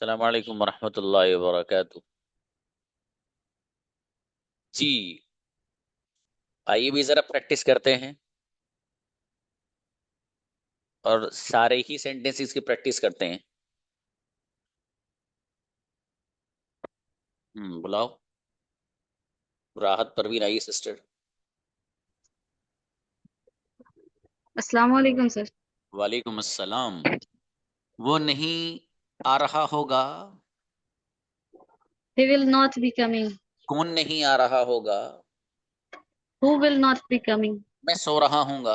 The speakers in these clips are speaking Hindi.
अस्सलाम वालेकुम वरहमतुल्लाहि वबरकातुह। जी, आइए भी जरा प्रैक्टिस करते हैं और सारे ही सेंटेंसेस की प्रैक्टिस करते हैं। बुलाओ। राहत परवीन आइए सिस्टर। अस्सलाम वालेकुम सर। वालेकुम अस्सलाम। वो नहीं आ रहा होगा। He will not be coming. कौन नहीं आ रहा होगा। Who will not be coming? मैं सो रहा हूँगा।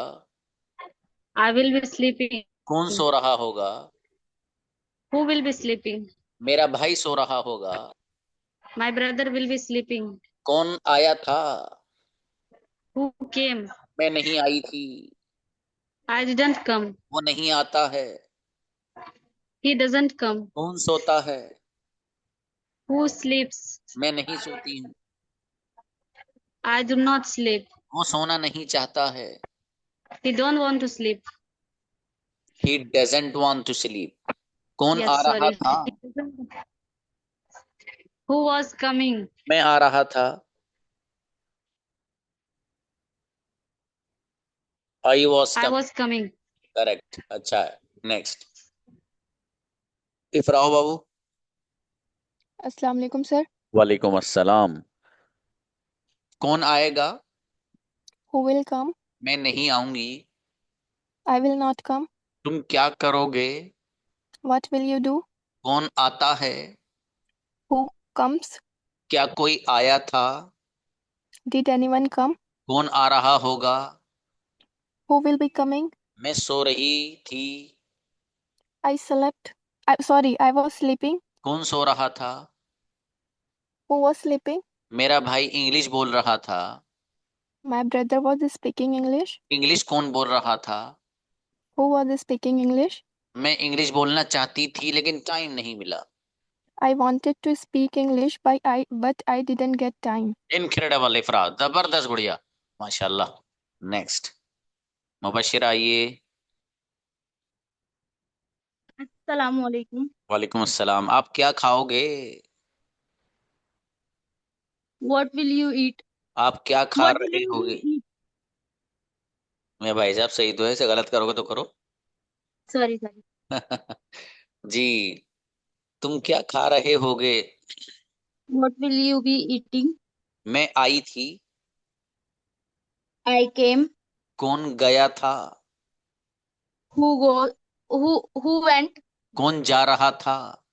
I will be sleeping. कौन सो रहा होगा। Who will be sleeping? मेरा भाई सो रहा होगा। My brother will be sleeping. कौन आया था। Who came? मैं नहीं आई थी। I didn't come. वो नहीं आता है। He doesn't come. कौन सोता है। Who sleeps? मैं नहीं सोती हूँ। I do not sleep. वो सोना नहीं चाहता है। He don't want to sleep. He doesn't want to sleep. कौन आ Yes, रहा sorry. था। Who was coming? मैं आ रहा था। I was I coming. was coming. Correct, अच्छा है। नेक्स्ट। इफराह बाबू। अस्सलाम वालेकुम सर। वालेकुम अस्सलाम। कौन आएगा। Who will come? मैं नहीं आऊंगी। I will not come. तुम क्या करोगे। What will you do? कौन आता है। Who comes? क्या कोई आया था। डिड एनीवन कम? कौन आ रहा होगा। Who will be coming? मैं सो रही थी। I slept. Sorry, I was sleeping. कौन सो रहा था। Who was sleeping? मेरा भाई इंग्लिश बोल रहा था। My brother was speaking English. English कौन बोल रहा था। Who was speaking English? मैं इंग्लिश बोलना चाहती थी लेकिन टाइम नहीं मिला। I wanted to speak English but I didn't get time. Incredible Ifra, जबरदस्त, बढ़िया, माशाल्लाह। नेक्स्ट। मुबशिर आइए। अस्सलाम वालेकुम। वालेकुम अस्सलाम। आप क्या खाओगे। व्हाट विल यू ईट? आप क्या खा व्हाट रहे विल यू होगे। ईट? मैं भाई साहब सही तो है, इसे गलत करोगे तो करो। Sorry sorry. जी, तुम क्या खा रहे होगे। What will you be eating? मैं आई थी। आई केम। कौन गया था। Who go who who went? कौन जा रहा था।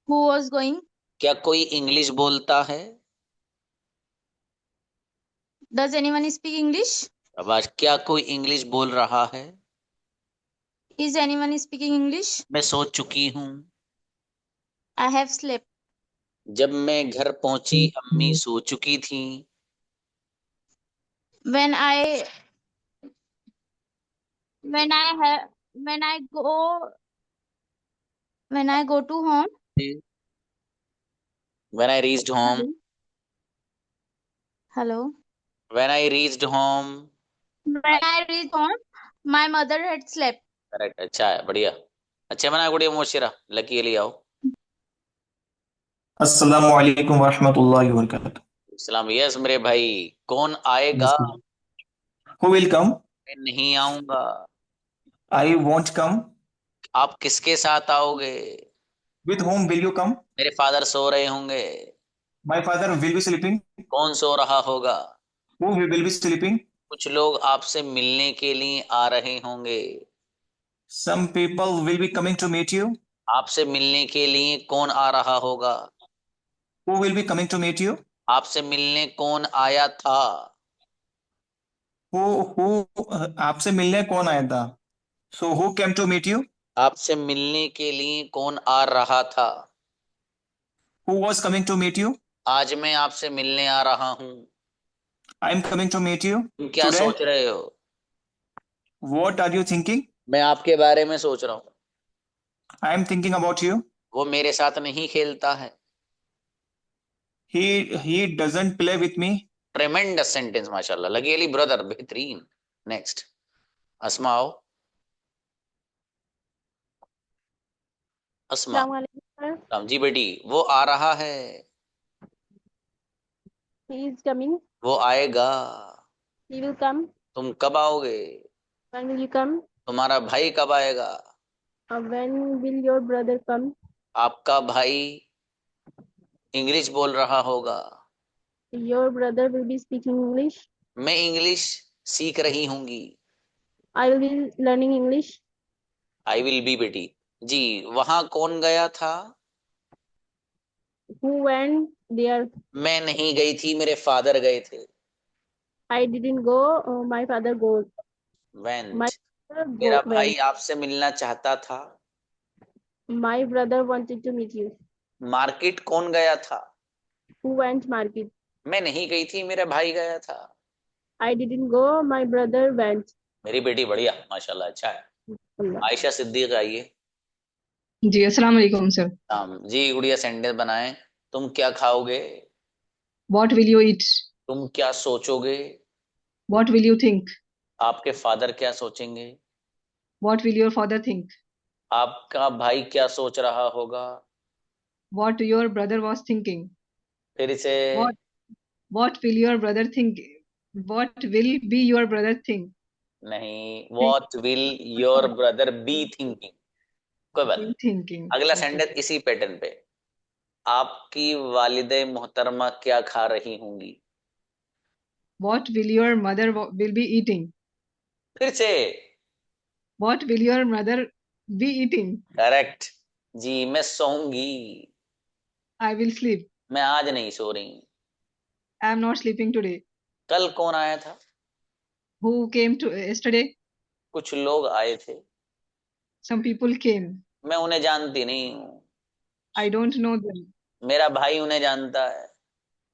Who was going? क्या कोई इंग्लिश बोलता है। Does anyone speak English? अब आज क्या कोई इंग्लिश बोल रहा है। Is anyone speaking English? मैं सो चुकी हूँ। I have slept. जब मैं घर पहुंची अम्मी सो चुकी थी। When I when I have when I go to home. When I reached home. Hello hello. When I reached home. When I reach home my mother had slept. Correct, अच्छा है, बढ़िया। अच्छा बना गुड़िया मुबशिरा, लकी ले आओ। अस्सलाम वालेकुम वरहमतुल्लाहि वबरकातुह। इस्लाम, यस मेरे भाई। कौन आएगा। Who will come? मैं नहीं आऊंगा। I won't come. आप किसके साथ आओगे। With whom will you come? मेरे फादर सो रहे होंगे। My father will be sleeping. कौन सो रहा होगा। Who will be sleeping? कुछ लोग आपसे मिलने के लिए आ रहे होंगे। Some people will be coming to meet you. आपसे मिलने के लिए कौन आ रहा होगा। Who will be coming to meet you? आपसे मिलने कौन आया था। हु हु आपसे मिलने कौन आया था? So who came to meet you? आपसे मिलने के लिए कौन आ रहा था। Who was coming to meet you? आज मैं आपसे मिलने आ रहा हूँ। I am coming to meet you तुम क्या टुडे। सोच रहे हो। What are you thinking? मैं आपके बारे में सोच रहा हूँ। I am thinking about you. वो मेरे साथ नहीं खेलता है। He doesn't play with me. ट्रेमेंडस sentence, माशाल्लाह, लगी अली ब्रदर, बेहतरीन। नेक्स्ट। अस्मा आओ। अस्मा। अस्सलाम वालेकुम। राम जी बेटी, वो आ रहा है, He is coming. वो आएगा, He will come. तुम कब आओगे, When will you come? तुम्हारा भाई कब आएगा, When will your brother come? आपका भाई इंग्लिश बोल रहा होगा, Your brother will be speaking English. मैं इंग्लिश सीख रही हूँगी, I will be learning English. I will B बेटी। जी, वहां कौन गया था, Who went there? मैं नहीं गई थी, मेरे फादर गए थे, I didn't go. My father goes. Went. My brother मेरा went. भाई आपसे मिलना चाहता था, My brother wanted to meet you. Market कौन गया था, Who went market? मैं नहीं गई थी, मेरा भाई गया था, I didn't go. My brother went. मेरी बेटी बढ़िया, माशाल्लाह, अच्छा है। Allah. आयशा सिद्दीक आइए। जी अस्सलाम वालेकुम सर। जी गुड़िया, सेंटेंस बनाएं। तुम क्या खाओगे, व्हाट विल यू ईट? तुम क्या सोचोगे, व्हाट विल यू थिंक? आपके फादर क्या सोचेंगे, what will your father think? आपका भाई क्या सोच रहा होगा, what your brother was thinking? फिर से, what what will your brother think? What will be your brother think? नहीं, what will your brother be thinking, कोई बात नहीं। थिंकिंग। अगला सेंटेंस इसी पैटर्न पे, आपकी वालिदे मोहतरमा क्या खा रही होंगी, what will your mother will be eating? फिर से, what will your mother be eating? Correct. जी, मैं सोऊंगी, आई विल स्लीप। मैं आज नहीं सो रही। I am not sleeping today. कल कौन आया था, हु केम टू यस्टरडे? कुछ लोग आए थे, सम पीपल केम। मैं उन्हें जानती नहीं हूँ, आई डोंट नो देम। मेरा भाई उन्हें जानता है,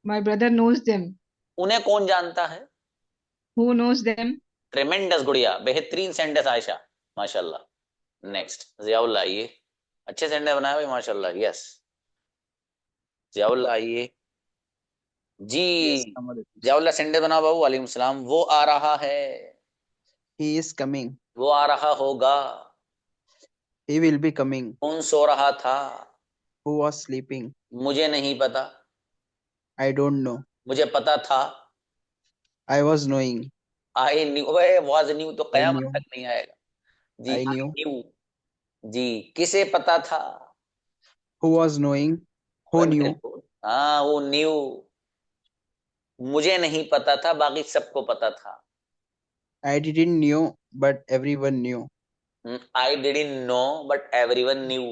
माय ब्रदर नोज देम। उन्हें कौन जानता है, हु नोज देम? ट्रेमेंडस गुड़िया, बेहतरीन सेंटेंस आयशा, माशाल्लाह। नेक्स्ट जियाउल आइए, अच्छे सेंटेंस बनाए भाई, माशाल्लाह, यस। जियाउल आइए जी, जियाउल्लाह सेंटेंस बनाओ बाबू। वालेकुम सलाम। वो आ रहा है, He is coming. वो आ रहा होगा, He will be coming. कौन सो रहा था, Who was sleeping? मुझे नहीं पता, I don't know. मुझे पता था, I was knowing. I knew, way was new तो I कयामत knew. तक नहीं आएगा जी, I आई knew. न्यू। जी, किसे पता था, Who was knowing? Who very knew? Good, हाँ वो न्यू, मुझे नहीं पता था, बाकी सबको पता था। I didn't know, but everyone knew. I didn't know but everyone new.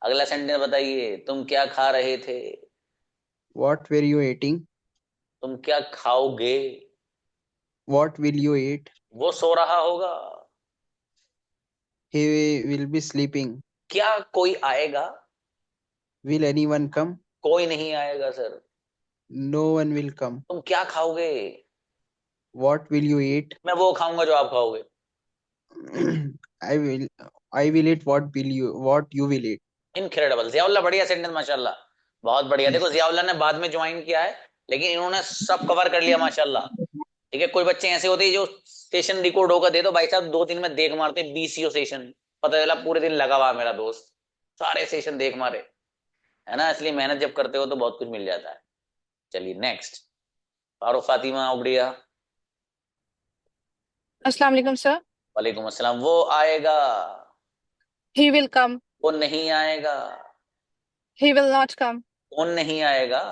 अगला सेंटेंस बताइए, तुम क्या खा रहे थे, What were you eating? तुम क्या खाओगे, What will you eat? वो सो रहा होगा, He will be sleeping. क्या कोई आएगा, Will anyone come? कोई नहीं आएगा sir. No one will come. तुम क्या खाओगे, What will you eat? मैं वो खाऊंगा जो आप खाओगे। I will eat what you will eat. Incredible Ziaullah, बढ़िया सेंटेंस माशाल्लाह, बहुत बढ़िया। देखो जियाउल्ला ने बाद में ज्वाइन किया है, लेकिन इन्होंने सब कवर कर लिया माशाल्लाह। ठीक है, कोई बच्चे ऐसे होते हैं जो सेशन रिकॉर्ड होकर दे दो भाई साहब, 2 दिन में देख मारते हैं, बीसीओ सेशन, पता चला पूरे दिन लगा हुआ मेरा दोस्त, सारे सेशन देख मारे, है ना। इसलिए मेहनत जब करते हो तो बहुत कुछ मिल जाता है। चलिए नेक्स्ट, फारूक फातिमा उबड़िया। अस्सलाम वालेकुम सर। वालेकुम अस्सलाम। वो आएगा, He will come. वो नहीं आएगा, He will not come. कौन नहीं आएगा,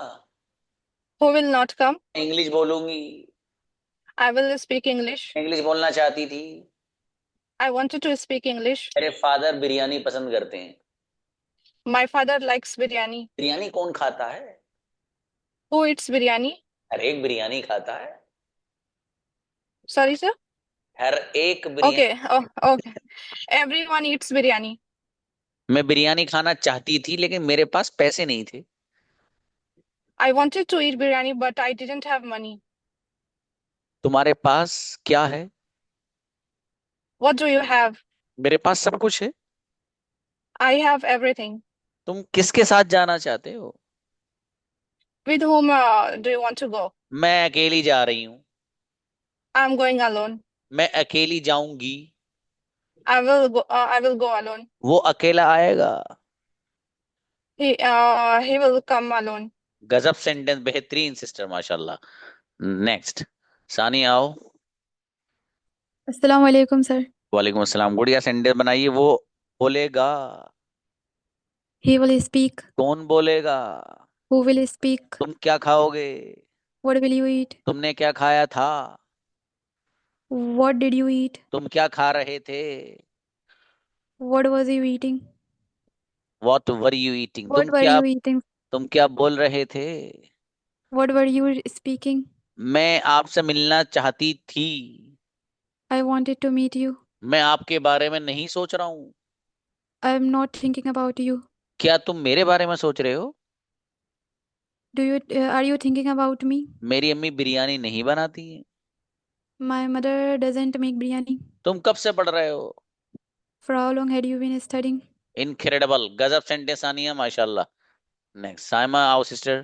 Who will not come? English बोलूंगी, I will speak English. English बोलना चाहती थी, I wanted to speak English. मेरे फादर बिरयानी पसंद करते हैं। My father likes biryani. Biryani कौन खाता है, Who eats biryani? हर एक बिरयानी खाता है, Sorry, sir. हर एक biryani. Okay. Oh, okay. Everyone eats biryani. मैं बिरयानी खाना चाहती थी लेकिन मेरे पास पैसे नहीं थे। I wanted to eat biryani, but I didn't have money. तुम्हारे पास क्या है, What do you have? मेरे पास सब कुछ है। I have everything. तुम किसके साथ जाना चाहते हो, With whom do you want to go? मैं अकेली जा रही हूँ, I'm going alone. मैं अकेली जाऊंगी, I will go. I will go alone. वो अकेला आएगा, He will come alone. गजब सेंटेंस, बेहतरीन सिस्टर, माशाल्लाह। नेक्स्ट, सानी आओ। अस्सलाम वालेकुम सर. वालेकुम अस्सलाम। गुड़िया सेंटेंस बनाइए। वो बोलेगा। He will speak. कौन बोलेगा? Who will speak? तुम क्या खाओगे? What will you eat? तुमने क्या खाया था? What did you eat? तुम क्या खा रहे थे? What was you eating? What were you eating? What were you eating? तुम क्या बोल रहे थे? What were you speaking? मैं आपसे मिलना चाहती थी। I wanted to meet you. मैं आपके बारे में नहीं सोच रहा हूँ। I am not thinking about you. क्या तुम मेरे बारे में सोच रहे हो? Are you thinking about me? मेरी अम्मी बिरयानी नहीं बनाती है। My mother doesn't make biryani. तुम कब से पढ़ रहे हो? For how long had you been studying? Incredible, गजब सेंटेंस आनी है, माशाल्लाह। नेक्स्ट, साइमा आओ सिस्टर।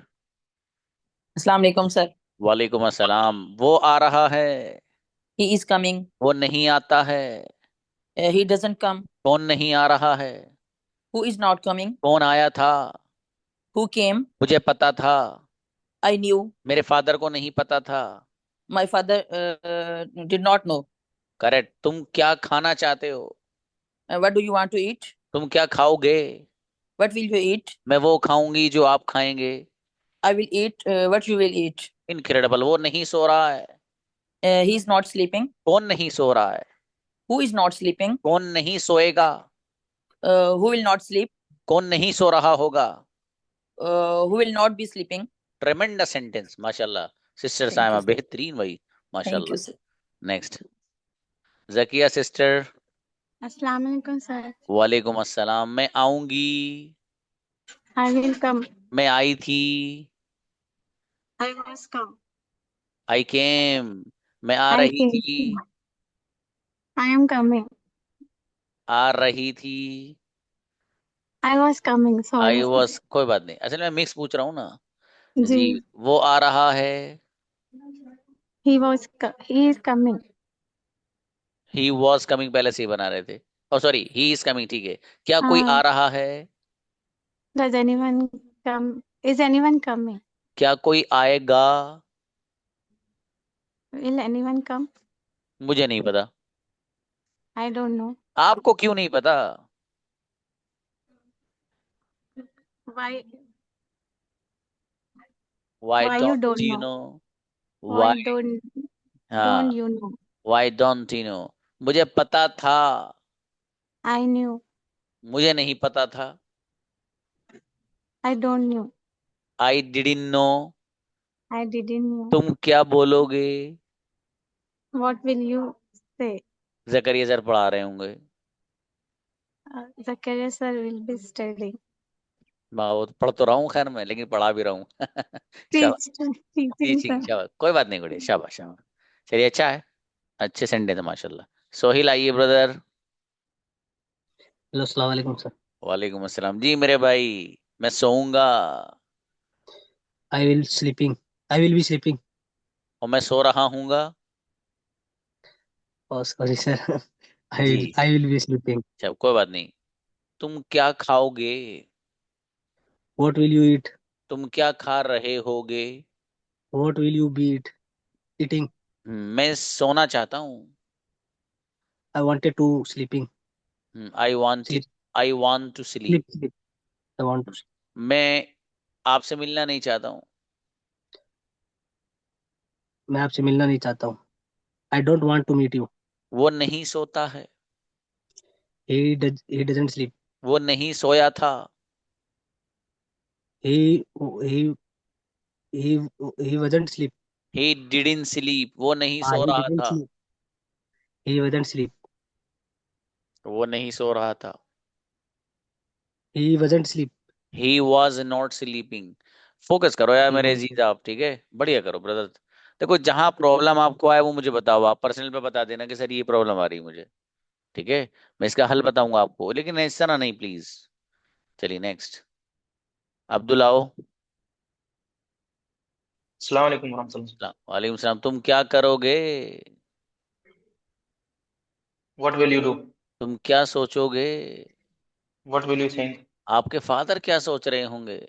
अस्सलाम वालेकुम सर. वालेकुम अस्सलाम। वो आ रहा है। He is coming. वो नहीं आता है। He doesn't come. कौन नहीं आ रहा है? Who is not coming? कौन आया था? Who came? मुझे पता था। I knew. मेरे फादर को नहीं पता था। My father did not know. Correct. तुम क्या खाना चाहते हो? What do you want to eat? तुम क्या खाओगे? What will you eat? मैं वो खाऊंगी जो आप खाएंगे। I will eat what you will eat. Incredible. वो नहीं सो रहा है। He is not sleeping. कौन नहीं सो रहा है? Who is not sleeping? कौन नहीं सोएगा? Who will not sleep? कौन नहीं सो रहा होगा? Who will not be sleeping? Tremendous sentence, माशाल्लाह। Sister Thank Saima you, sir. बेहतरीन भाई, Thank you, माशाल्लाह। sir. Next, Zakia sister. अस्सलाम वालेकुम सर. वालेकुम अस्सलाम। मैं आऊंगी। I will come. मैं आई थी। I was come. आई केम। मैं आ I रही came. थी। I am coming. आ रही थी। I was coming. Sorry. I was, कोई बात नहीं, असल में मिक्स पूछ रहा हूँ ना जी. जी। वो आ रहा है। He is coming. He was coming पहले से ही बना रहे थे। ओ सॉरी, ही इज कमिंग, ठीक है। क्या कोई आ हाँ. रहा है? Does anyone come? Is anyone coming? क्या कोई आएगा? Will anyone come? मुझे नहीं पता। I don't know. आपको क्यों नहीं पता? Why? Why Why you don't don't you know? नो? Why वाई, हाँ, don't you know? Why don't you know? मुझे पता था। I knew. मुझे नहीं पता था। I don't know. I didn't know. I didn't know. तुम क्या बोलोगे? What will you say? Zakaria sir पढ़ा रहे होंगे। Zakaria sir will be studying. मैं वो पढ़ तो रहा हूँ खैर मैं, लेकिन पढ़ा भी रहा हूँ। शाबाश। Teaching teaching, sir. शाबाश, कोई बात नहीं गुड़िया, शाबाश शाबाश। चलिए, अच्छा है, अच्छे संडे थे माशाल्लाह। सोहिल आइए ब्रदर। हेलो, अस्सलाम वालेकुम सर. वालेकुम अस्सलाम जी मेरे भाई। मैं सोऊंगा। I will sleeping. I will be sleeping. और मैं सो रहा हूँगा। Oh sorry sir. जी, आई विल बी स्लीपिंग. अच्छा कोई बात नहीं। तुम क्या खाओगे? What will you eat? तुम क्या खा रहे होगे? What will you be eating? मैं सोना चाहता हूँ। I wanted to sleeping. I want, sleep. I want to sleep. Sleep. Sleep. I want to. मैं आपसे मिलना नहीं चाहता हूँ। मैं आपसे मिलना नहीं चाहता हूँ. I don't want to meet you. वो नहीं सोता है। He doesn't sleep. वो नहीं सोया था। He he he wasn't sleep. He didn't sleep. वो नहीं सो ही रहा डिडंट था। स्लीप. He wasn't sleep. वो नहीं सो रहा था। He wasn't sleep. He was not sleeping. Focus करो यार ही मेरे वाज. अजीज, आप ठीक है, बढ़िया करो ब्रदर। देखो, जहां प्रॉब्लम आपको आए वो मुझे बताओ, आप पर्सनल पे बता देना कि सर ये प्रॉब्लम आ रही है मुझे, ठीक है? मैं इसका हल बताऊंगा आपको, लेकिन इस तरह नहीं प्लीज। चलिए नेक्स्ट, अब्दुल आओ। अस्सलाम वालेकुम वरहमतुल्लाह। वालेकुम सलाम। तुम क्या करोगे? What will you do? तुम क्या सोचोगे? What will you think? आपके फादर क्या सोच रहे होंगे?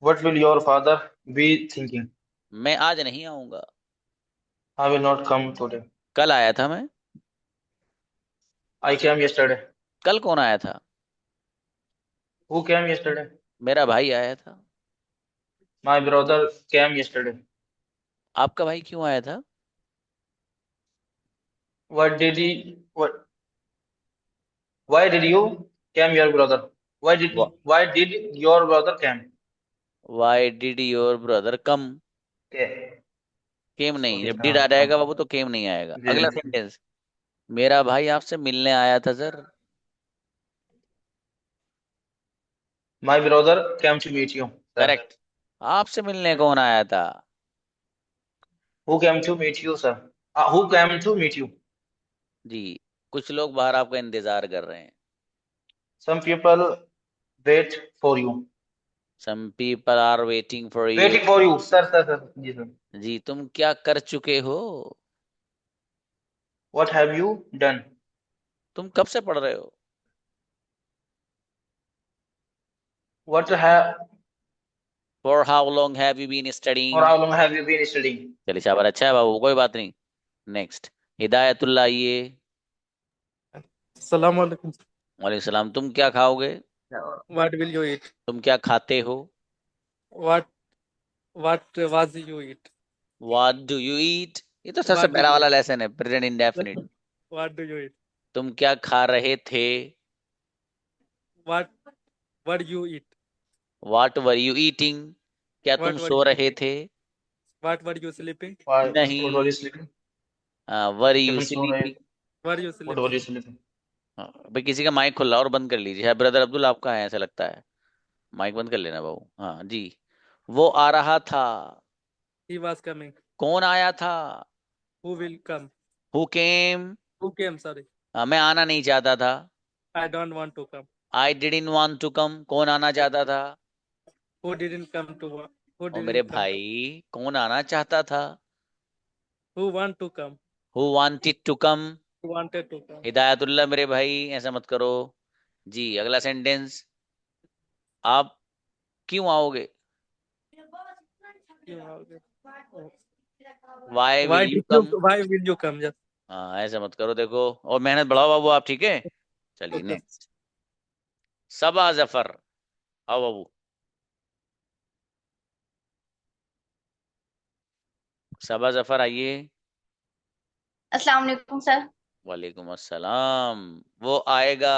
What will your father be thinking? मैं आज नहीं आऊंगा, I will not come today. कल आया था मैं। I came yesterday. कल कौन आया था? Who came yesterday? मेरा भाई आया था। My brother came yesterday. आपका भाई क्यों आया था? What did he? What? Why did you came your brother? Why did your brother came? Why did your brother come? Okay. केम नहीं, Sorry. जब डिड आ जाएगा बाबू तो केम नहीं आएगा। अगला जी. सेंटेंस, मेरा भाई आपसे मिलने आया था sir. My brother came to meet you. Sir. Correct. आपसे मिलने कौन आया था? Who came to meet you, sir? Who came to meet you? जी, कुछ लोग बाहर आपका इंतजार कर रहे हैं। Some people wait for you. Some people are waiting for you. Waiting for you, sir, sir, sir. जी sir. जी, तुम क्या कर चुके हो? What have you done? तुम कब से पढ़ रहे हो? What have for how long have you been studying? for how long have you been studying? चलिए शाबाश, अच्छा है बाबू, कोई बात नहीं। नेक्स्ट, हिदायतुल्लाह आइए। अस्सलाम वालेकुम। वालेकुम सलाम। तुम क्या खाओगे? What will you eat? तुम क्या खाते हो? What was you eat? What do you eat? ये तो सबसे What do पहला you वाला eat? लेसन है, present indefinite. What do you eat? तुम क्या खा रहे थे? What were you eat? What were you eating? क्या तुम What were सो you रहे थे? What were you sleeping? What नहीं। were you sleeping? वर क्या यू तुम सो रहे? Sleeping? Were you What were you sleeping? sleeping? भाई किसी का माइक खुला और बंद कर लीजिए। है ब्रदर अब्दुल, आपका है ऐसा लगता है, माइक बंद कर लेना बाबू। हाँ जी। वो आ रहा था। He was coming. कौन आया था? Who will come? Who came? Who came? Sorry. मैं आना नहीं चाहता था। I don't want to come. I didn't want to come. कौन आना चाहता था? Who didn't come to Who ओ मेरे didn't come? भाई, कौन आना चाहता था? Who want to come? Who wanted to come? Who wanted to come? Hidayatullah मेरे भाई, ऐसा मत करो जी। अगला सेंटेंस, आप क्यों आओगे? You know, why will you come? Why will you come? Just हाँ, ऐसा मत करो, देखो और मेहनत बढ़ाओ बाबू आप, ठीक है। चलिए okay. नेक्स्ट, सबा जफर। आओ बाबू। सबा जफर आइए। अस्सलाम वालेकुम सर। वालेकुम अस्सलाम। वो आएगा।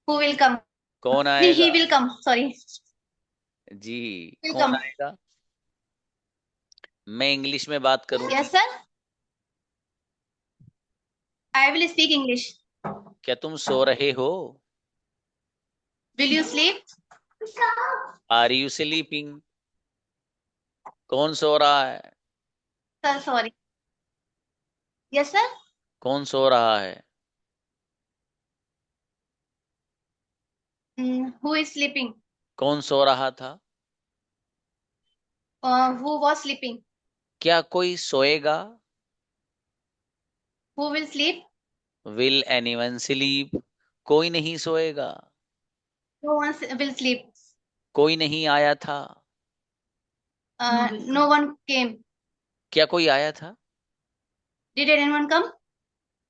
Who will come? कौन He आएगा? will come. Sorry. Ji, Will कौन come. आएगा? मैं इंग्लिश में बात करूंगा। Yes sir. I will speak English. क्या तुम सो रहे हो? Will you sleep? Are you sleeping? कौन सो रहा है? Sir, sorry. Yes sir. कौन सो रहा है? Who is sleeping? कौन सो रहा था? Who was sleeping? क्या कोई सोएगा? Who will sleep? Will anyone sleep? कोई नहीं सोएगा। No one will sleep. कोई नहीं आया था। No one came. क्या कोई आया था? Did anyone come?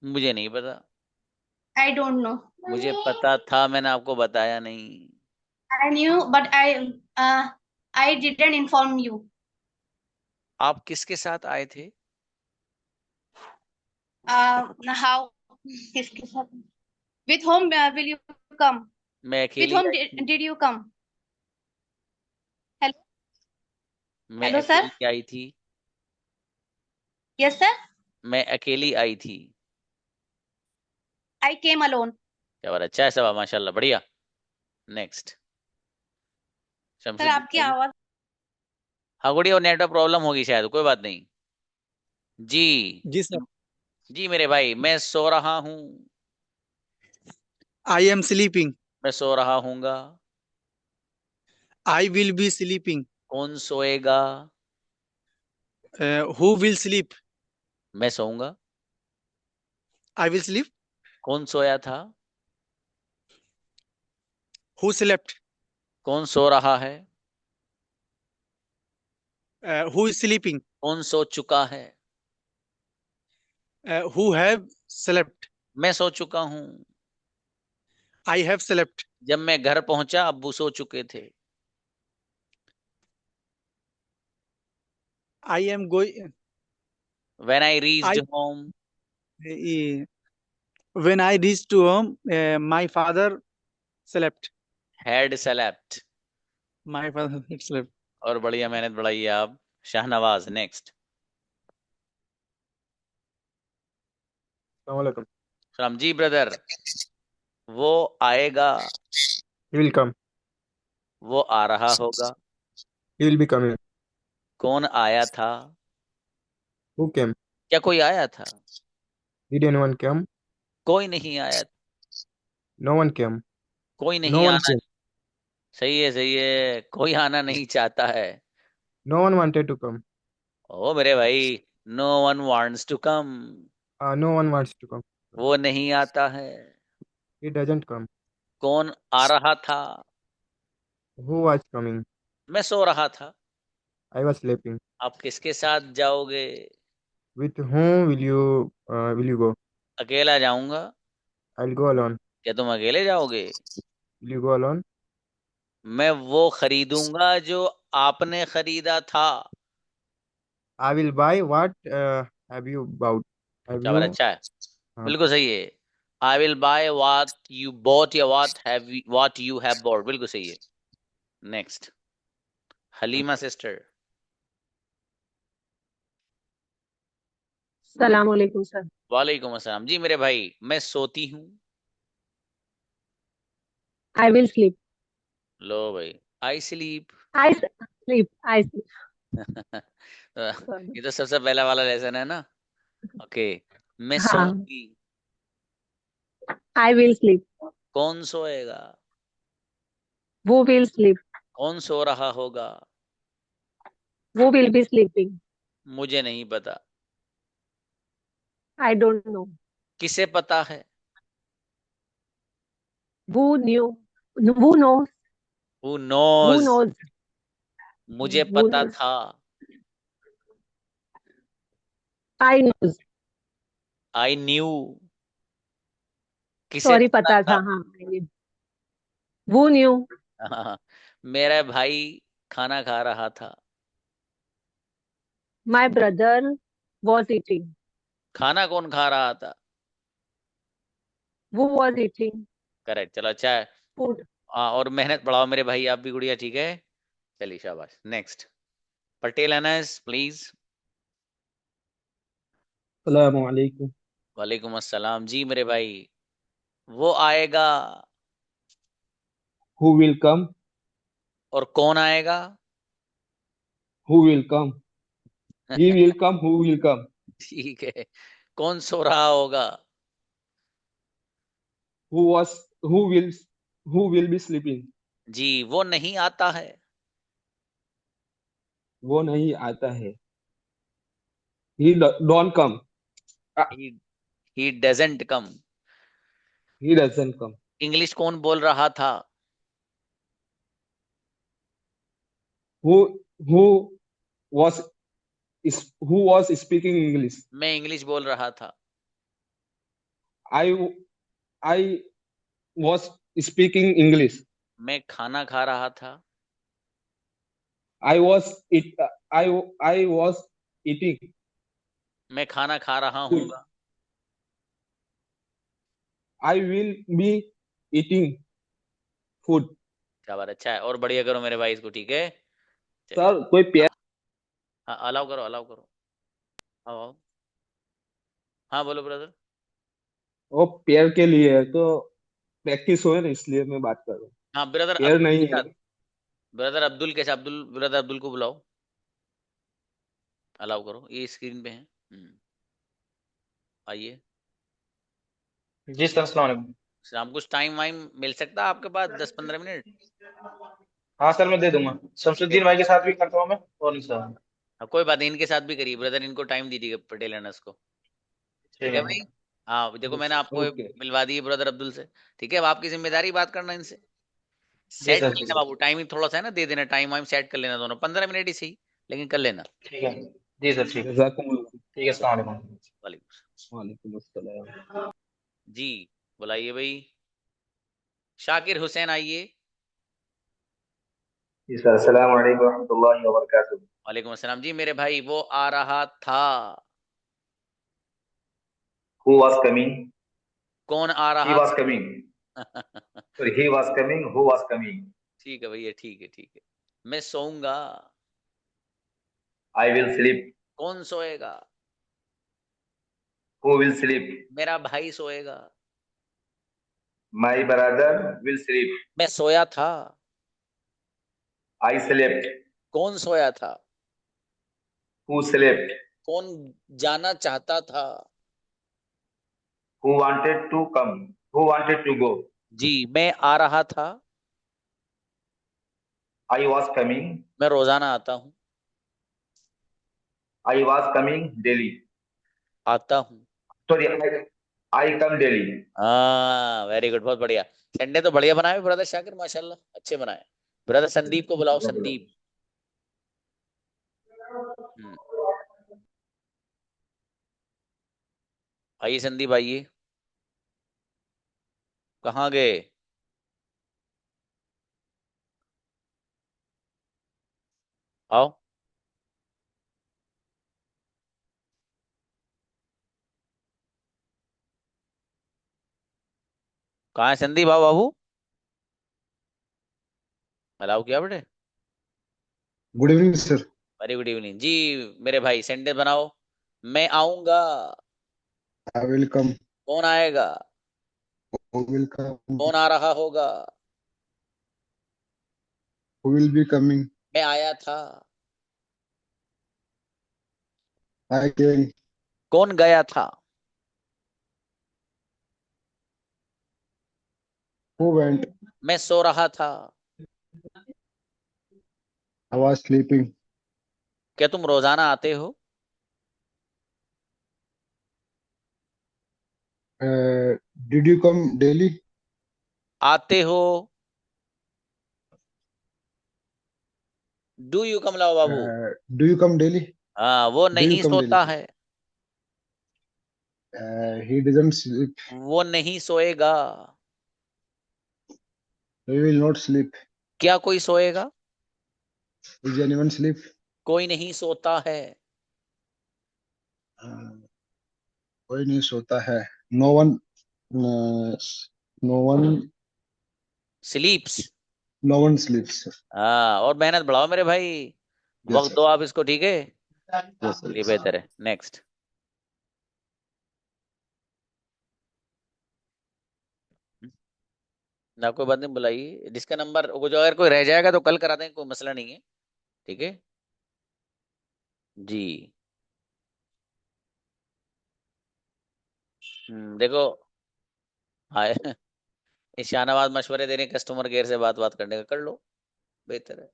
मुझे नहीं पता। I don't know. मुझे पता था, मैंने आपको बताया नहीं। I knew, but I didn't inform you. आप किसके साथ आए थे? How? किसके साथ? With whom will you come? मैं With अकेली whom आई थी। did you come? Hello? मैं Hello, sir? अकेली आई थी। Yes, sir. मैं अकेली आई थी। I came alone. क्या बात है, अच्छा है सब, माशाल्लाह बढ़िया। नेक्स्ट, सर शमसुद्दीन आपकी भाई। आवाज हाँ गुड़िया, और नेटवर्क प्रॉब्लम होगी शायद, कोई बात नहीं। जी जी सर। जी मेरे भाई, मैं सो रहा हूँ। I am sleeping. मैं सो रहा हूँगा। I will be sleeping. कौन सोएगा? Who will sleep? मैं सोऊंगा। I will sleep. कौन सोया था? Who slept? कौन सो रहा है? Who is sleeping? कौन सो चुका है? Who have slept? मैं सो चुका हूं। I have slept. जब मैं घर पहुंचा अब्बू सो चुके थे। I am going. When I reached I home, eh, when I reached to home, my father slept. had slept। My father had slept. और बढ़िया मेहनत बढ़ाइए आप। शाहनवाज नेक्स्ट। Assalamualaikum. सलाम जी ब्रदर। वो आएगा, He will come. वो आ रहा होगा। He will be coming. कौन आया था? Who came? क्या कोई आया था? Did anyone come? कोई नहीं आया। No one came. कोई No नहीं one आना। came. सही है सही है, कोई आना नहीं चाहता है। No one wanted to come. ओ मेरे भाई, no one wants to come. No one wants to come. वो नहीं आता है। He doesn't come. कौन आ रहा था? Who was coming? मैं सो रहा था। I was sleeping. आप किसके साथ जाओगे? With whom will you go? अकेला जाऊंगा। I'll go alone. क्या तुम अकेले जाओगे? Will you go alone? मैं वो खरीदूंगा जो आपने खरीदा था। I will buy what have you bought? Have क्या बात, you? अच्छा है, हाँ, बिल्कुल सही है। I will by what you bought या व्हाट यू हैव बॉट, बिल्कुल सही है। Next, Halima sister. Assalamu alaikum, sir. वालेकुम अस्सलाम जी मेरे भाई। मैं सोती हूँ। I will sleep. लो भाई, I sleep. I sleep. I sleep. ये तो सबसे पहला वाला लेसन है ना। ओके, मैं हाँ, सोऊंगी। I will sleep. कौन सोएगा? Who will sleep? कौन सो रहा होगा? Who will be sleeping? मुझे नहीं पता। I don't know. किसे पता है? Who knew? Who knows? Who Who knows? knows? मुझे Who पता knows? था। I knows. I knew. किसे Sorry, पता पता था? था हाँ. I knew. Who knew? हाँ, मेरा भाई खाना खा रहा था। My brother was eating. खाना कौन खा रहा था? Who was eating करेक्ट, चलो अच्छा है। food? और मेहनत बढ़ाओ मेरे भाई, आप भी गुड़िया, ठीक है। चलिए शाबाश। Next, Patel Anas please. Assalamualaikum. वालेकुम अस्सलाम जी मेरे भाई। वो आएगा। Who will come? और कौन आएगा? Who will come? He will come. Who will come? ठीक है। कौन सो रहा होगा? Who will be sleeping? जी, वो नहीं आता है। वो नहीं आता है. Don't come. He doesn't come. He doesn't come. English कौन बोल रहा था? Who was who was speaking English? मैं इंग्लिश बोल रहा था। I was speaking English. मैं खाना खा रहा था। I was eating मैं खाना खा रहा food. हूँगा। I will be eating food. क्या बात, अच्छा है, और बढ़िया करो मेरे भाई इसको, ठीक है। सर कोई पेयर हाँ, अलाउ करो अलाउ करो। आओ आओ। हाँ बोलो ब्रदर। वो पेयर के लिए है तो प्रैक्टिस हो ना, इसलिए मैं बात कर रहा हूँ. हाँ ब्रदर पेयर अब्दुल नहीं के है. साथ। ब्रदर अब्दुल के साथ, ब्रदर अब्दुल को बुलाओ, अलाउ करो, ये स्क्रीन पे है। आइए। जी सर, अस्सलाम वालेकुम। शाम कुछ टाइम वाइम मिल सकता है आपके पास, 10-15 मिनट? हाँ सर, मैं दे दूंगा। शमसुद्दीन भाई के साथ भी करता हूँ मैं, और नहीं सर। हाँ, कोई बात नहीं, इनके साथ भी करिए ब्रदर, इनको टाइम दीजिएगा पटेल अनस को, ठीक है भाई। हाँ देखो, मैंने आपको ओके. मिलवा दी ब्रदर अब्दुल से, ठीक है। अब आपकी जिम्मेदारी बात करना इनसे। सेट सर कर जी लेना सर बाबू, टाइमिंग थोड़ा सा है ना, दे देना टाइम वाइम सेट कर लेना, दोनों 15 मिनट ही सही, लेकिन कर लेना। ठीक है जी सर ठीक है जज़ाकुमुल्लाह। ठीक है अस्सलाम वालेकुम। वालेकुम। वालेकुम अस्सलाम। जी बुलाइए भाई, शाकिर हुसैन आइए। जी सर अस्सलाम वालेकुम रहमतुल्लाहि व बरकातुहू। वालेकुम अस्सलाम। जी मेरे भाई, वो आ रहा था। Who was coming? कौन आ He रहा was था? coming. Sorry, he was coming. Who was coming? ठीक है भैया, ठीक है ठीक है। मैं सोऊंगा। I will sleep. कौन सोएगा? Who will sleep? मेरा भाई सोएगा। My brother will sleep. मैं सोया था। I slept. कौन सोया था? Who slept? कौन जाना चाहता था? Who wanted to come? Who wanted to go? जी मैं आ रहा था। I was coming. मैं रोजाना आता हूँ। I was coming daily. आता हूँ। Sorry, I come daily. हाँ वेरी गुड, बहुत बढ़िया। संडे तो बढ़िया बनाए ब्रदर शाकिर, माशाल्लाह अच्छे बनाए। ब्रदर संदीप को बुलाओ, संदीप। हम्म, आइए संदीप आइए। कहाँ गए? आओ। कहाँ है संदीप? आओ बाबू। अलाउ किया बेटे? Good evening sir. Very good evening जी। मेरे भाई सेंटेंस बनाओ। मैं आऊंगा। I will come. कौन आएगा? Who will come. कौन आ रहा होगा? Who will be coming. मैं आया था। I came. कौन गया था? Who went. मैं सो रहा था। I was sleeping. क्या तुम रोजाना आते हो? Did you come daily. आते हो। डू यू कम लाओ बाबू। Do you come daily. हाँ, वो डू यू नहीं कम डेली। सोता है। He doesn't sleep. वो नहीं सोएगा। He will not sleep. क्या कोई सोएगा? Is anyone sleep. कोई नहीं सोता है। कोई नहीं सोता है। No one. No one. Sleeps. No one sleeps. हाँ, और मेहनत बढ़ाओ मेरे भाई। यस वक्त दो आप इसको, ठीक है? सर। ये बेहतर है। नेक्स्ट। ना कोई बात नहीं, बुलाइए जिसका नंबर, वो जो अगर कोई रह जाएगा तो कल करा देंगे, कोई मसला नहीं है। ठीक है जी। देखो। हाँ ये शाहनवाज मशवरे दे रहे हैं कस्टमर केयर से बात बात करने का, कर लो, बेहतर है।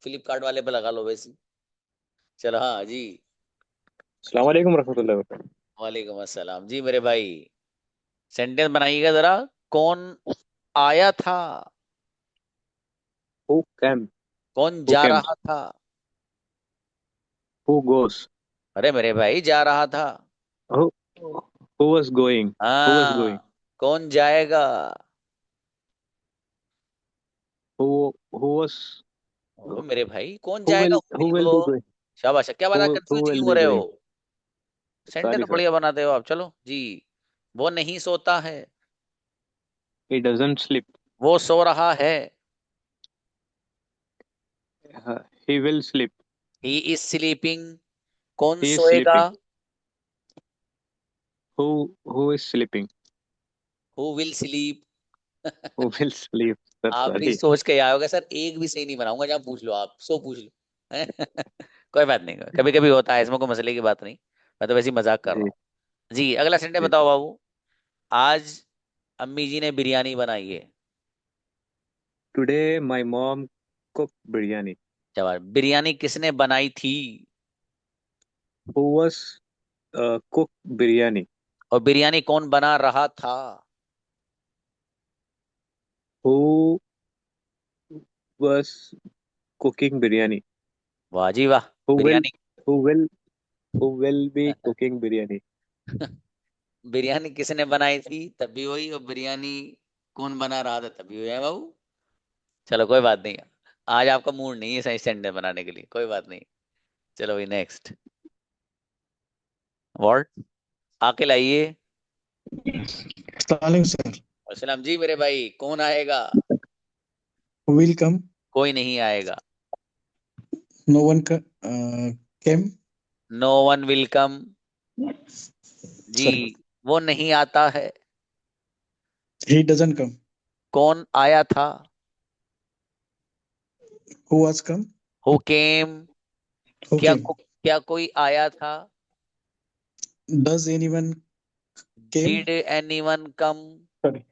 फ्लिपकार्ट वाले पे लगा लो वैसे। चलो हाँ जी। अस्सलाम वालेकुम रहमतुल्लाहि व बरकातहू। वालेकुम अस्सलाम जी मेरे भाई। सेंटेंस बनाइएगा जरा। कौन आया था? Who came? कौन Who जा came? रहा था? Who goes? अरे मेरे भाई, जा रहा था। Who who was going? Who was going? हाँ, कौन जाएगा? Who was ओ मेरे भाई, कौन who जाएगा? will वो who भी will तो। be going? शाबाश, क्या बात है, Who कंफ्यूज क्यों will हो be रहे हो? going? सेंटेंस Sorry तो sir. बढ़िया बनाते हो आप, चलो जी। वो नहीं सोता है। He doesn't sleep. वो सो रहा है। He will sleep. He is sleeping. कौन He is सोएगा? sleeping. Who is sleeping? Who will sleep. Who will sleep? Sir, आप भी sorry. सोच के आए होगे सर, एक भी सही नहीं बनाऊंगा, जहाँ पूछ लो आप, सो पूछ लो। कोई बात नहीं, कभी कभी होता है, इसमें कोई मसले की बात नहीं। मैं तो वैसे ही मजाक कर रहा जी हूँ। जी अगला सेंटेंस जी बताओ बाबू। आज अम्मी जी ने बिरयानी बनाई है। Today my mom cooked biryani. जवाब, बिरयानी किसने बनाई थी? Who was cooked biryani? और बिरयानी कौन बना रहा था? Who was cooking biryani. वाह जी वाह, Who will biryani. who will who will be cooking biryani? Biryani किसने बनाई थी तब भी वही, और बिरयानी कौन बना रहा था तब भी वही है बाबू। चलो कोई बात नहीं, आज आपका मूड नहीं है सही सेंटेंस बनाने के लिए, कोई बात नहीं। चलो भाई नेक्स्ट। वर्ड आके लाइए। Stalin sir. और सलाम जी मेरे भाई, कौन आएगा? Who will come? कोई नहीं आएगा। No one came. No one will come. जी, Sorry. वो नहीं आता है। He doesn't come. कौन आया था? Who was come? Who came. Who क्या came? क्या कोई आया था? Does anyone came? Did anyone come. Sorry.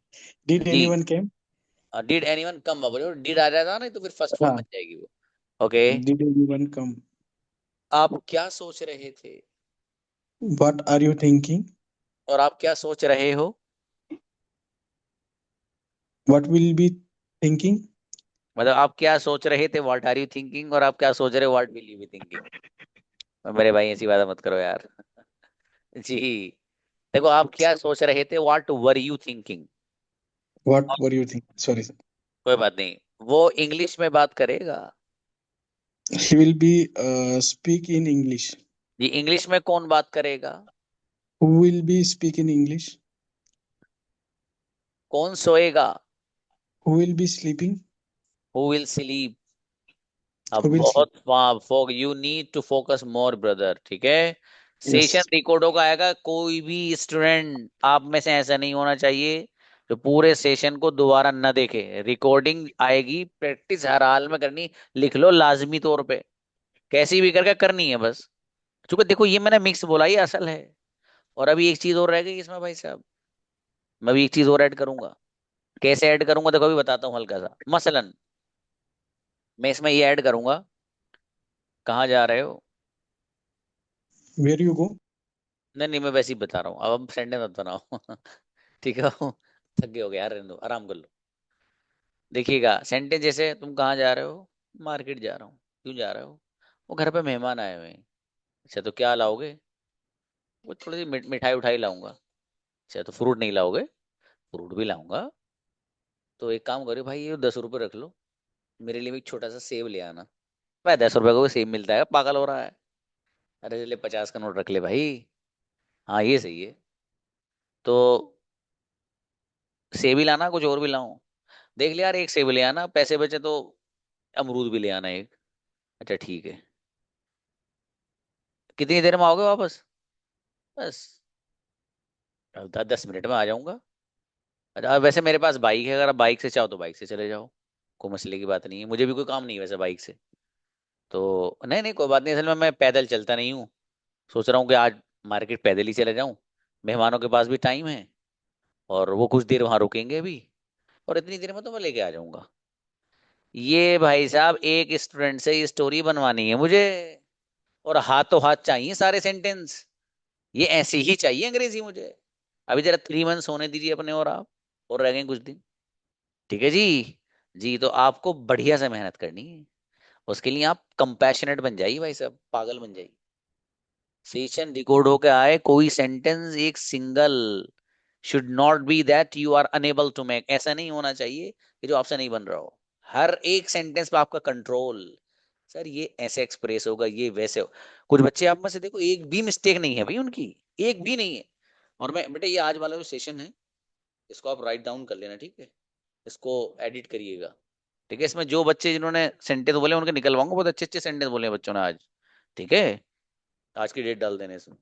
Did जी, anyone came? Did anyone come बाबू, डिड आ जाता नहीं तो फिर फर्स्ट फॉर्म हाँ. बन जाएगी वो। Okay, Did anyone come? आप क्या सोच रहे थे? What are you thinking? और आप क्या सोच रहे हो? What will be thinking? मतलब आप क्या सोच रहे थे, व्हाट आर यू थिंकिंग, और आप क्या सोच रहे हो, what will you be thinking. मेरे भाई ऐसी बात मत करो यार। जी, देखो आप क्या सोच रहे थे, what were you thinking. What were you thinking? Sorry, sir. कोई बात नहीं, वो इंग्लिश में बात करेगा। He will be speak in English. जी, इंग्लिश में कौन बात करेगा? Who will be speak in English? कौन सोएगा? Who will be sleeping? Who will sleep. अब Who will sleep? बहुत you need to focus more brother, ठीक है। Session Yes. रिकॉर्ड होगा आएगा, कोई भी स्टूडेंट आप में से ऐसा नहीं होना चाहिए जो पूरे सेशन को दोबारा न देखे। रिकॉर्डिंग आएगी, प्रैक्टिस हर हाल में करनी, लिख लो लाजमी तौर पे, कैसी भी करके करनी है बस। क्योंकि देखो ये मैंने मिक्स बोला, ये असल है। और अभी एक चीज और रह गई इसमें भाई साहब, मैं भी एक चीज और ऐड करूंगा। कैसे ऐड करूंगा देखो अभी बताता हूँ हल्का सा। मसलन मैं इसमें ये ऐड करूंगा, कहाँ जा रहे हो। Where you go? नहीं नहीं, मैं वैसे ही बता रहा हूँ, अब हम सेंटेंस मत बनाओ। ठीक है, थक गए हो गए यार, रहने दो, आराम कर लो। देखिएगा सेंटेंस जैसे, तुम कहाँ जा रहे हो? मार्केट जा रहा हूँ। क्यों जा रहे हो? वो घर पे मेहमान आए हुए हैं। अच्छा तो क्या लाओगे? वो थोड़ी सी मिठाई उठाई लाऊंगा। अच्छा तो फ्रूट नहीं लाओगे? फ्रूट भी लाऊंगा। तो एक काम करो भाई, ये 10 रुपये रख लो, मेरे लिए भी एक छोटा सा सेब ले आना। भाई 10 रुपये का कोई सेब मिलता है, पागल हो रहा है? अरे चले 50 का नोट रख ले भाई। हाँ ये सही है। तो सेब ही लाना, कुछ और भी लाऊं? देख लिया यार, एक सेब ले आना, पैसे बचे तो अमरूद भी ले आना एक। अच्छा ठीक है, कितनी देर में आओगे वापस? बस 10 मिनट में आ जाऊंगा। अच्छा वैसे मेरे पास बाइक है, अगर आप बाइक से चाहो तो बाइक से चले जाओ, कोई मसले की बात नहीं है, मुझे भी कोई काम नहीं है वैसे बाइक से। तो नहीं नहीं कोई बात नहीं, असल में मैं पैदल चलता नहीं हूँ। सोच रहा हूँ कि आज मार्केट पैदल ही चले जाऊं, मेहमानों के पास भी टाइम है, और वो कुछ देर वहां रुकेंगे भी, और इतनी देर में तो मैं लेके आ जाऊंगा। ये भाई साहब एक स्टूडेंट से ये स्टोरी बनवानी है मुझे, और हाथों हाथ चाहिए सारे सेंटेंस, ये ऐसे ही चाहिए अंग्रेजी मुझे। अभी जरा 3 मंथ्स होने दीजिए अपने, और आप और रह गए कुछ दिन, ठीक है जी। जी तो आपको बढ़िया से मेहनत करनी है, उसके लिए आप कंपैशनेट बन जाइए भाई साहब, पागल बन जाइए। सेशन रिकॉर्ड होके आए, कोई सेंटेंस एक single should not be that you are unable to make, ऐसा नहीं होना चाहिए कि जो आपसे नहीं बन रहा हो। हर एक सेंटेंस पे आपका कंट्रोल, सर ये ऐसे एक्सप्रेस होगा, ये वैसे हो। कुछ बच्चे आप में से देखो, एक भी मिस्टेक नहीं है भाई उनकी, एक भी नहीं है। और मैं बेटा ये आज वाला जो सेशन है, इसको आप राइट डाउन कर लेना, ठीक है, इसको एडिट करिएगा, ठीक है। इसमें जो बच्चे जिन्होंने सेंटेंस बोले उनके निकलवाऊंगा, बहुत अच्छे अच्छे सेंटेंस बोले हैं बच्चों ने आज, ठीक है। आज की डेट डाल देने इसमें।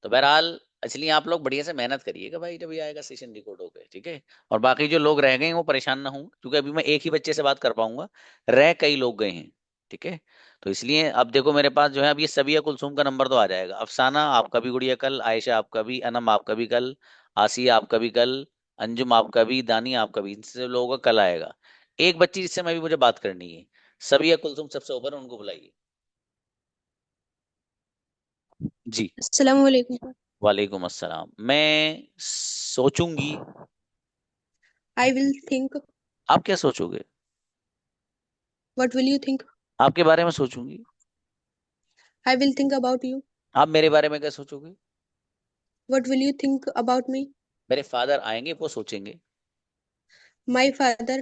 तो बहरहाल इसलिए आप लोग बढ़िया से मेहनत करिएगा भाई, जब ये आएगा सेशन रिकॉर्ड हो गए, ठीक है। और बाकी जो लोग रह गए हैं वो परेशान ना हो, क्योंकि अभी मैं एक ही बच्चे से बात कर पाऊंगा, रह कई लोग गए हैं, ठीक है। तो इसलिए अब देखो मेरे पास जो है, अब ये सबिया कुलसुम का नंबर तो आ जाएगा, अफसाना आपका भी गुड़िया कल, आयशा आपका भी, अनम आपका भी कल, आसिया आपका भी कल, अंजुम आपका भी, दानी आपका भी, इन सब लोगों का कल आएगा। एक बच्ची जिससे मैं भी मुझे बात करनी है, सबिया कुलसुम सबसे ऊपर है, उनको बुलाइए जी। अस्सलाम वालेकुम। वालेकुम अस्सलाम। मैं सोचूंगी। I will think. आप क्या सोचोगे? What will you think? आपके बारे में सोचूंगी। I will think about you. आप मेरे बारे में क्या सोचोगे? What will you think about me? मेरे फादर आएंगे, वो सोचेंगे। My father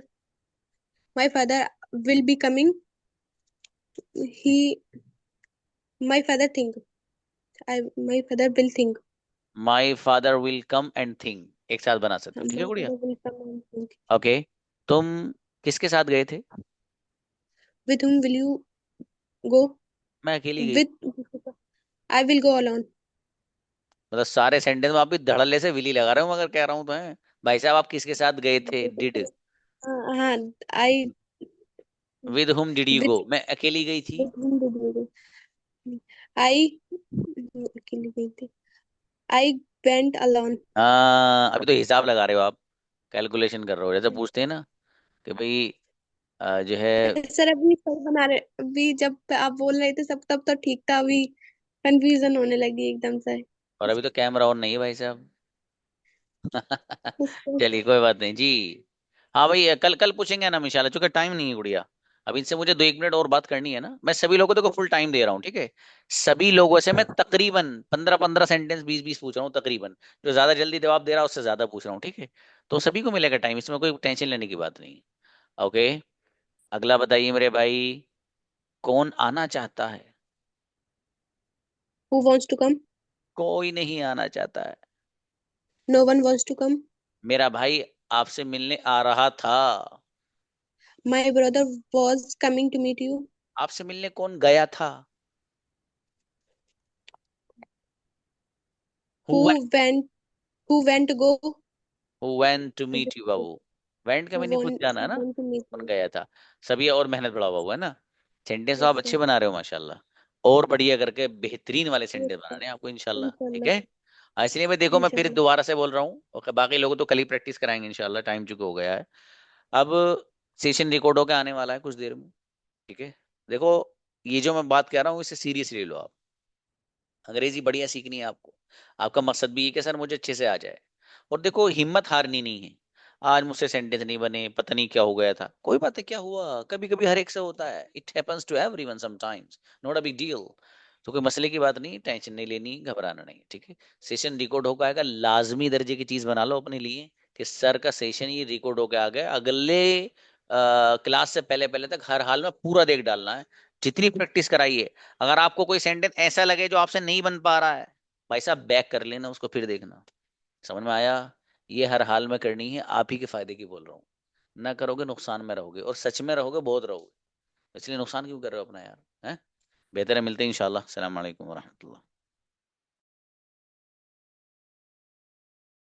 will be coming. He My father think. My father will think. My father will come and think, एक साथ बना सकते हो, ठीक है My गुड़िया? father will come and think. Okay. तुम किसके साथ गए थे? With whom will you go? मैं अकेली गई। With I will go alone. मतलब सारे सेंटेंस में आप भी धड़ल्ले से विली लगा रहे हो, मगर कह रहा हूँ तो है भाई साहब, आप किसके साथ गए थे? डिड। हाँ, I with whom did you with गो? मैं अकेली गई थी। with whom did you go? I अकेली गई थी. I went alone. हाँ, अभी तो हिसाब लगा रहे हो आप, कैलकुलेशन कर रहे हो, जैसे पूछते हैं ना कि भाई जो है। सर अभी सर बना रहे, अभी जब आप बोल रहे थे सब तब तो ठीक था, अभी कंफ्यूजन होने लगी एकदम से. और अभी तो कैमरा ऑन नहीं है भाई साहब। चलिए कोई बात नहीं जी। हाँ भाई, कल कल पूछेंगे ना इंशाल्लाह, चूंकि टाइम नहीं है गुड़िया। अब इनसे मुझे 2-1 मिनट और बात करनी है ना। मैं सभी लोगों को देखो फुल टाइम दे रहा हूँ, ठीक है? सभी लोगों से मैं तकरीबन 15-15 सेंटेंस 20-20 पूछ रहा हूँ तकरीबन। जो ज्यादा जल्दी जवाब दे रहा है उससे ज्यादा पूछ रहा हूँ, ठीक है? तो सभी को मिलेगा टाइम, इसमें कोई टेंशन लेने की बात नहीं है। ओके। अगला बताइए मेरे भाई, कौन आना चाहता है? Who wants to come? कोई नहीं आना चाहता है। No one wants to come. मेरा भाई आपसे मिलने आ रहा था। My brother was coming to meet you. आपसे मिलने कौन गया था? Who Who went? Who went to go? who went to meet you Babu? Went का Who भी नहीं, खुद जाना है ना। went to meet कौन you? गया था? सभी और मेहनत बढ़ाओ बाबू, है ना? सेंटेंस तो Yes आप sir. अच्छे बना रहे हो माशाल्लाह। और बढ़िया करके बेहतरीन वाले Yes सेंटेंस sir. बनाने हैं आपको इंशाल्लाह, ठीक इंशाल्लाह. है? इसलिए मैं देखो, मैं फिर इंशाल्लाह. दोबारा से बोल रहा हूँ, और बाकी लोगों तो कल ही प्रैक्टिस कराएंगे इंशाल्लाह, टाइम चुका हो गया है। अब सेशन रिकॉर्ड होकर आने वाला है कुछ देर में, ठीक है? देखो, ये जो मैं बात कर रहा हूँ इसे सीरियसली लो आप। अंग्रेजी बढ़िया सीखनी है आपको। आपका मकसद भी ये कि सर मुझे अच्छे से आ जाए। और देखो, हिम्मत हारनी नहीं है। आज मुझसे सेंटेंस नहीं बने, पता नहीं क्या हो गया था, कोई बात है, क्या हुआ, कभी कभी हर एक से होता है, it happens to everyone sometimes, not a big deal. तो कोई मसले की बात नहीं, टेंशन नहीं लेनी, घबराना नहीं, ठीक है? सेशन रिकॉर्ड होकर आएगा, लाजमी दर्जे की चीज बना लो अपने लिए कि सर का सेशन ये रिकॉर्ड होकर आ गया, अगले क्लास से पहले पहले तक हर हाल में पूरा देख डालना है। जितनी प्रैक्टिस कराइए। अगर आपको कोई सेंटेंस ऐसा लगे जो आपसे नहीं बन पा रहा है, भाई साहब बैक कर लेना उसको, फिर देखना। समझ में आया? ये हर हाल में करनी है, आप ही के फायदे की बोल रहा हूँ। ना करोगे नुकसान में रहोगे, और सच में रहोगे बहुत रहोगे। इसलिए नुकसान क्यों कर रहे हो अपना यार, हैं? बेहतर है, मिलते हैं इंशाल्लाह। अस्सलाम वालेकुम वरहमतुल्लाह।